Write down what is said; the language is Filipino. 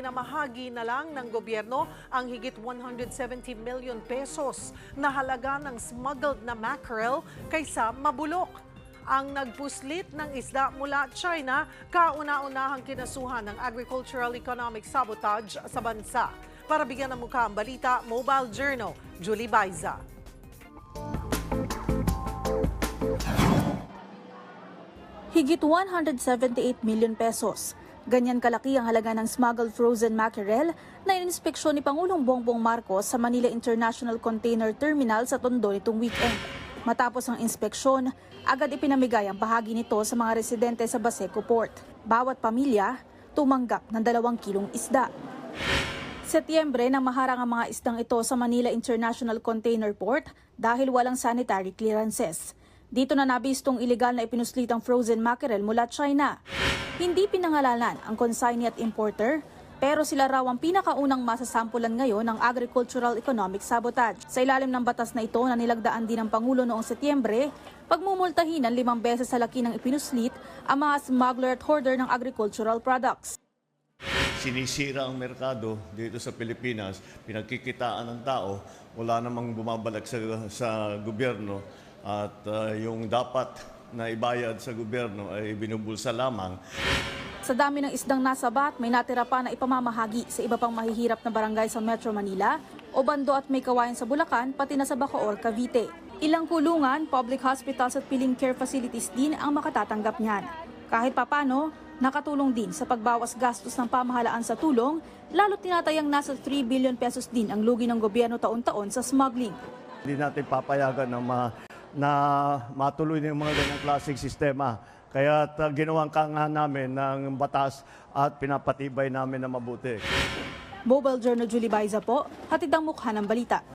ipinamahagi na lang ng gobyerno ang higit 170 million pesos na halaga ng smuggled na mackerel kaysa mabulok. Ang nagpuslit ng isda mula China, kauna-unahang kinasuhan ng agricultural economic sabotage sa bansa. Para bigyan ng mukha ang balita, Mobile Journal, Julie Baiza. Higit 178 million pesos. Ganyan kalaki ang halaga ng smuggled frozen mackerel na ininspeksyon ni Pangulong Bongbong Marcos sa Manila International Container Terminal sa Tondo nitong weekend. Matapos ang inspeksyon, agad ipinamigay ang bahagi nito sa mga residente sa Baseco Port. Bawat pamilya tumanggap ng 2 kilong isda. Setyembre nang maharang ang mga isdang ito sa Manila International Container Port dahil walang sanitary clearances. Dito na nabistong iligal na ipinuslitang frozen mackerel mula China. Hindi pinangalanan ang consignee at importer, pero sila raw ang pinakaunang masasampulan ngayon ng agricultural economic sabotage. Sa ilalim ng batas na ito na nilagdaan din ng Pangulo noong Setyembre, pagmumultahin ng 5 beses sa laki ng ipinuslit ang mga smuggler at hoarder ng agricultural products. Sinisira ang merkado dito sa Pilipinas, pinagkikitaan ng tao, wala namang bumabalik sa gobyerno at yung dapat na ibayad sa gobyerno ay binubulsa lamang. Sa dami ng isdang nasabat, may natira pa na ipamamahagi sa iba pang mahihirap na barangay sa Metro Manila, Obando at May Kawayan sa Bulacan, pati na sa Bacoor, Cavite. Ilang kulungan, public hospitals at piling care facilities din ang makatatanggap niyan. Kahit papano, nakatulong din sa pagbawas gastos ng pamahalaan sa tulong, lalo't tinatayang nasa 3 billion pesos din ang lugi ng gobyerno taon-taon sa smuggling. Hindi natin papayagan na matuloy ng mga ganyang klaseng sistema. Kaya ginawang kanga namin ng batas at pinapatibay namin na mabuti. Mobile Journal, Julie Baiza po, hatid ang mukha ng balita.